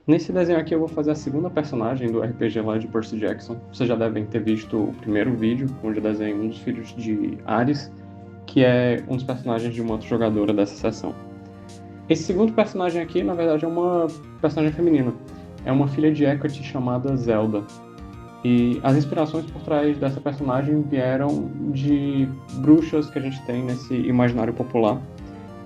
Nesse desenho aqui eu vou fazer a segunda personagem do RPG lá de Percy Jackson. Vocês já devem ter visto o primeiro vídeo, onde eu desenho um dos filhos de Ares, que é um dos personagens de uma outra jogadora dessa sessão. Esse segundo personagem aqui, na verdade, é uma personagem feminina. É uma filha de Hecate chamada Zelda. E as inspirações por trás dessa personagem vieram de bruxas que a gente tem nesse imaginário popular.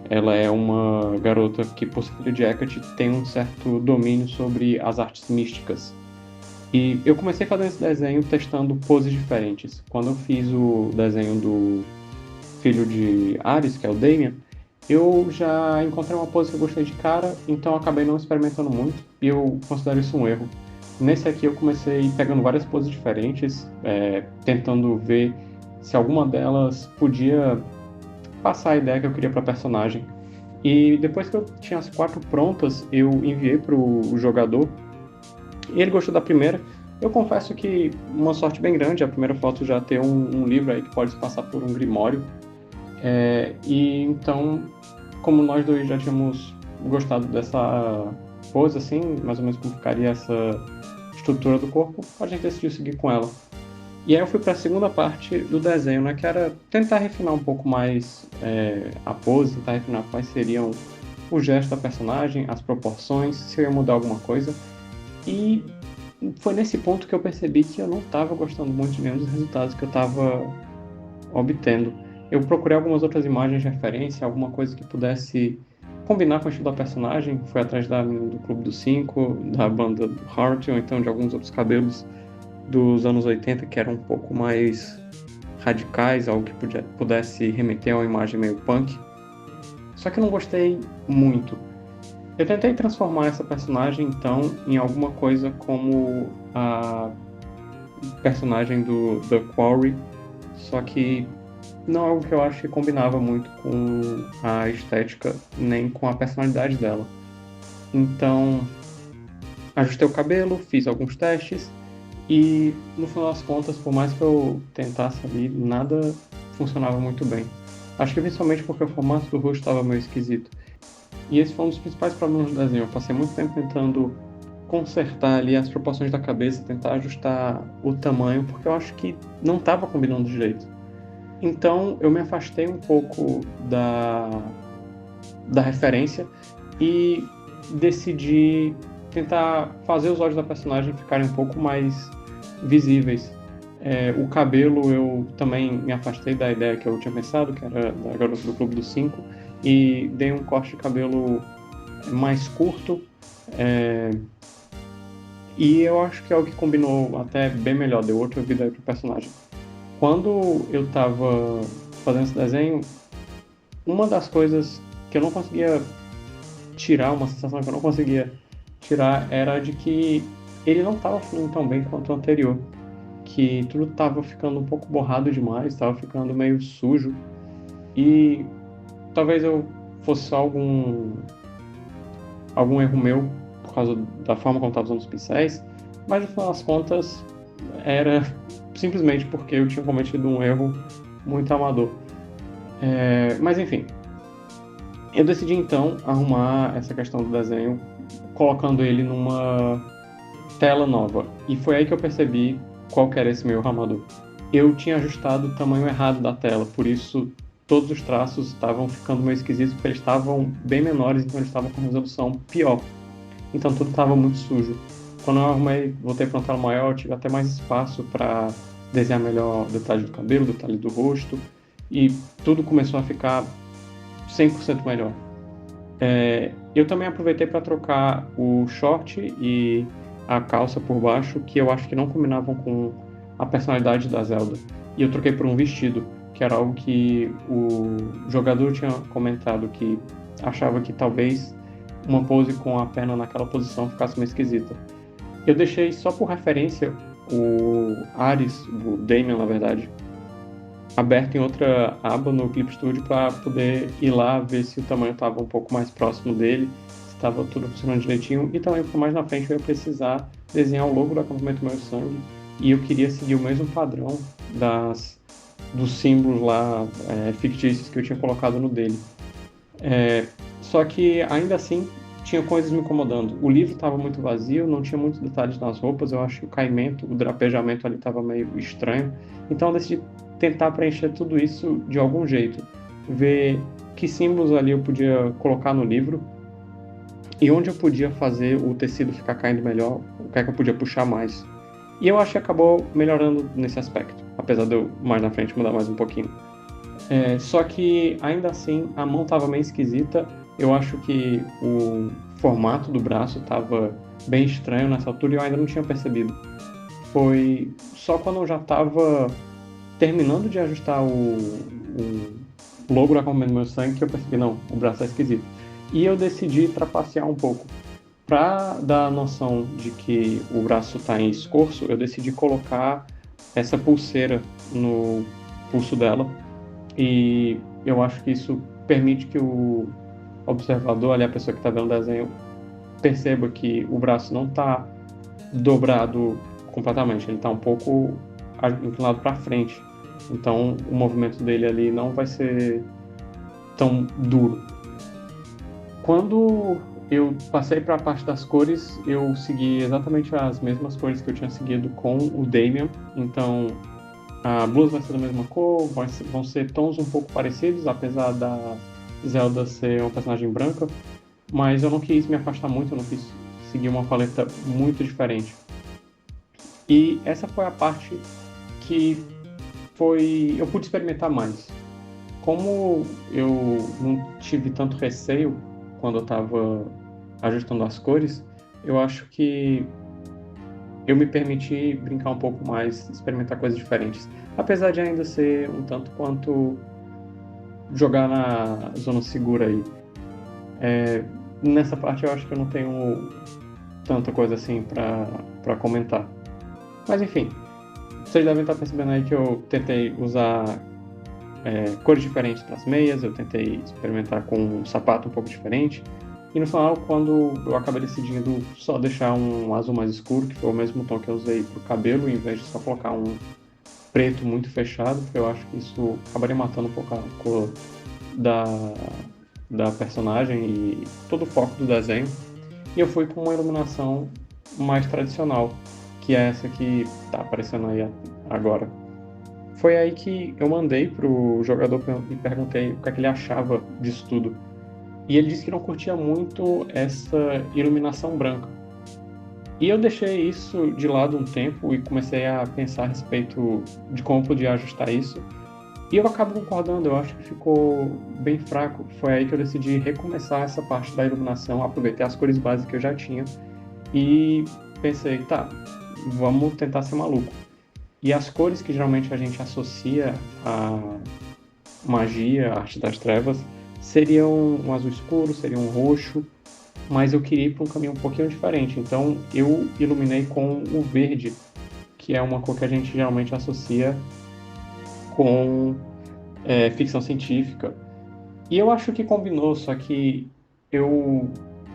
Ela é uma garota que, por ser filha de Hecate, tem um certo domínio sobre as artes místicas. E eu comecei fazendo esse desenho testando poses diferentes. Quando eu fiz o desenho do filho de Ares, que é o Damian, eu já encontrei uma pose que eu gostei de cara, então eu acabei não experimentando muito, e eu considero isso um erro. Nesse aqui eu comecei pegando várias poses diferentes, tentando ver se alguma delas podia passar a ideia que eu queria para a personagem. E depois que eu tinha as 4 prontas, eu enviei para o jogador, e ele gostou da primeira. Eu confesso que uma sorte bem grande, a primeira foto já ter um livro aí que pode se passar por um grimório. E então, como nós dois já tínhamos gostado dessa pose, assim, mais ou menos como ficaria essa estrutura do corpo, a gente decidiu seguir com ela. E aí eu fui para a segunda parte do desenho, né, que era tentar refinar um pouco mais a pose, tentar refinar quais seriam o gesto da personagem, as proporções, se eu ia mudar alguma coisa. E foi nesse ponto que eu percebi que eu não estava gostando muito de nenhum dos resultados que eu estava obtendo. Eu procurei algumas outras imagens de referência, alguma coisa que pudesse combinar com o estilo da personagem. Fui atrás da menina do Clube dos Cinco, da banda do Heart, ou então de alguns outros cabelos dos anos 80 que eram um pouco mais radicais, algo que pudesse remeter a uma imagem meio punk. Só que eu não gostei muito. Eu tentei transformar essa personagem, então, em alguma coisa como a personagem do The Quarry, só que não é algo que eu acho que combinava muito com a estética, nem com a personalidade dela. Então, ajustei o cabelo, fiz alguns testes, e no final das contas, por mais que eu tentasse ali, nada funcionava muito bem. Acho que principalmente porque o formato do rosto estava meio esquisito. E esse foi um dos principais problemas do desenho. Eu passei muito tempo tentando consertar ali as proporções da cabeça, tentar ajustar o tamanho, porque eu acho que não estava combinando direito. Então eu me afastei um pouco da referência e decidi tentar fazer os olhos da personagem ficarem um pouco mais visíveis. O cabelo eu também me afastei da ideia que eu tinha pensado, que era da garota do Clube dos Cinco, e dei um corte de cabelo mais curto. é, e eu acho que é o que combinou até bem melhor, deu outra vida aí pro personagem. Quando eu estava fazendo esse desenho, uma das coisas que eu não conseguia tirar, uma sensação que eu não conseguia tirar, era de que ele não estava fluindo tão bem quanto o anterior. Que tudo estava ficando um pouco borrado demais, estava ficando meio sujo. E talvez eu fosse só algum erro meu, por causa da forma como estava usando os pincéis, mas no final das contas era simplesmente porque eu tinha cometido um erro muito amador. Mas enfim, eu decidi então arrumar essa questão do desenho, colocando ele numa tela nova. E foi aí que eu percebi qual que era esse meu erro amador. Eu tinha ajustado o tamanho errado da tela, por isso todos os traços estavam ficando meio esquisitos, porque eles estavam bem menores, então eles estavam com resolução pior. Então tudo estava muito sujo. Quando eu arrumei, voltei para uma tela maior, eu tive até mais espaço para desenhar melhor o detalhe do cabelo, o detalhe do rosto, e tudo começou a ficar 100% melhor. Eu também aproveitei para trocar o short e a calça por baixo, que eu acho que não combinavam com a personalidade da Zelda. E eu troquei por um vestido, que era algo que o jogador tinha comentado, que achava que talvez uma pose com a perna naquela posição ficasse meio esquisita. Eu deixei só por referência o Ares, o Damian na verdade, aberto em outra aba no Clip Studio para poder ir lá ver se o tamanho estava um pouco mais próximo dele, se estava tudo funcionando direitinho, e também porque mais na frente eu ia precisar desenhar o logo do acampamento Meu Sangue, e eu queria seguir o mesmo padrão dos símbolos lá fictícios que eu tinha colocado no dele. Só que ainda assim tinha coisas me incomodando. O livro estava muito vazio, não tinha muitos detalhes nas roupas, eu acho que o caimento, o drapejamento ali estava meio estranho. Então eu decidi tentar preencher tudo isso de algum jeito. Ver que símbolos ali eu podia colocar no livro e onde eu podia fazer o tecido ficar caindo melhor, o que é que eu podia puxar mais. E eu acho que acabou melhorando nesse aspecto, apesar de eu mais na frente mudar mais um pouquinho. Só que ainda assim a mão estava meio esquisita. Eu acho que o formato do braço estava bem estranho nessa altura e eu ainda não tinha percebido. Foi só quando eu já estava terminando de ajustar o logo da Correndo do Meu Sangue que eu percebi, não, o braço é esquisito. E eu decidi trapacear um pouco. Para dar a noção de que o braço está em escorço, eu decidi colocar essa pulseira no pulso dela. E eu acho que isso permite que o observador, ali, a pessoa que está vendo o desenho, perceba que o braço não está dobrado completamente, ele está um pouco inclinado para frente. Então o movimento dele ali não vai ser tão duro. Quando eu passei para a parte das cores, eu segui exatamente as mesmas cores que eu tinha seguido com o Damian. Então a blusa vai ser da mesma cor, vão ser tons um pouco parecidos, apesar da Zelda ser uma personagem branca, mas eu não quis me afastar muito, eu não quis seguir uma paleta muito diferente. E essa foi a parte que eu pude experimentar mais. Como eu não tive tanto receio quando eu estava ajustando as cores, eu acho que eu me permiti brincar um pouco mais, experimentar coisas diferentes. Apesar de ainda ser um tanto quanto jogar na zona segura aí. Nessa parte eu acho que eu não tenho tanta coisa assim para comentar. Mas enfim, vocês devem estar percebendo aí que eu tentei usar cores diferentes para as meias, eu tentei experimentar com um sapato um pouco diferente. E no final, quando eu acabei decidindo só deixar um azul mais escuro, que foi o mesmo tom que eu usei para o cabelo, em vez de só colocar um preto muito fechado, porque eu acho que isso acabaria matando um pouco a cor da personagem e todo o foco do desenho. E eu fui com uma iluminação mais tradicional, que é essa que está aparecendo aí agora. Foi aí que eu mandei pro jogador e perguntei o que é que ele achava disso tudo. E ele disse que não curtia muito essa iluminação branca. E eu deixei isso de lado um tempo e comecei a pensar a respeito de como podia ajustar isso. E eu acabo concordando, eu acho que ficou bem fraco. Foi aí que eu decidi recomeçar essa parte da iluminação, aproveitei as cores básicas que eu já tinha e pensei, tá, vamos tentar ser maluco. E as cores que geralmente a gente associa a magia, a arte das trevas, seriam um azul escuro, seriam um roxo, mas eu queria ir para um caminho um pouquinho diferente. Então eu iluminei com o verde, que é uma cor que a gente geralmente associa com ficção científica. E eu acho que combinou, só que eu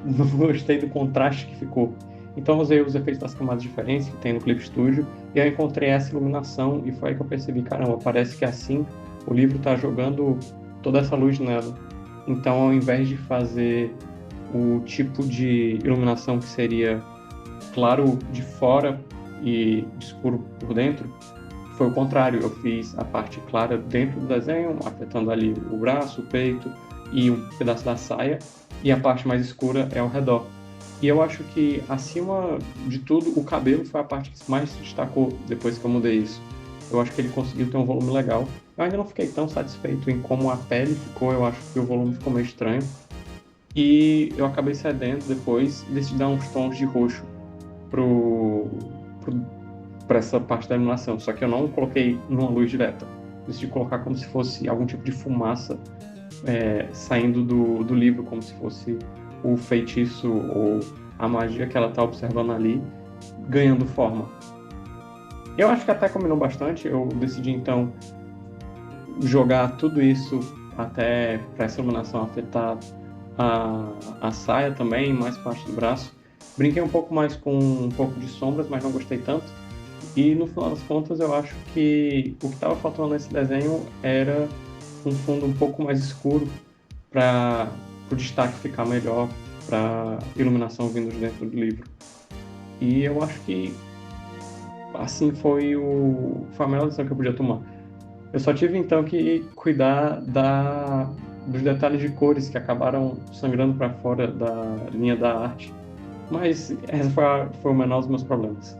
não gostei do contraste que ficou. Então eu usei os efeitos das camadas diferentes que tem no Clip Studio e eu encontrei essa iluminação e foi aí que eu percebi, caramba, parece que assim o livro está jogando toda essa luz nela. Então ao invés de fazer o tipo de iluminação que seria claro de fora e escuro por dentro, foi o contrário, eu fiz a parte clara dentro do desenho, afetando ali o braço, o peito e um pedaço da saia, e a parte mais escura é ao redor. E eu acho que, acima de tudo, o cabelo foi a parte que mais se destacou depois que eu mudei isso. Eu acho que ele conseguiu ter um volume legal. Eu ainda não fiquei tão satisfeito em como a pele ficou, eu acho que o volume ficou meio estranho. E eu acabei cedendo depois e decidi dar uns tons de roxo para essa parte da iluminação, só que eu não coloquei numa luz direta. Decidi colocar como se fosse algum tipo de fumaça saindo do livro, como se fosse o feitiço ou a magia que ela está observando ali, ganhando forma. Eu acho que até combinou bastante, eu decidi então jogar tudo isso até para essa iluminação afetar a saia também, mais parte do braço. Brinquei um pouco mais com um pouco de sombras, mas não gostei tanto. E no final das contas eu acho que o que estava faltando nesse desenho era um fundo um pouco mais escuro para o destaque ficar melhor para iluminação vindo de dentro do livro. E eu acho que assim foi a melhor decisão que eu podia tomar. Eu só tive então que cuidar dos detalhes de cores que acabaram sangrando para fora da linha da arte. Mas esse foi o menor dos meus problemas.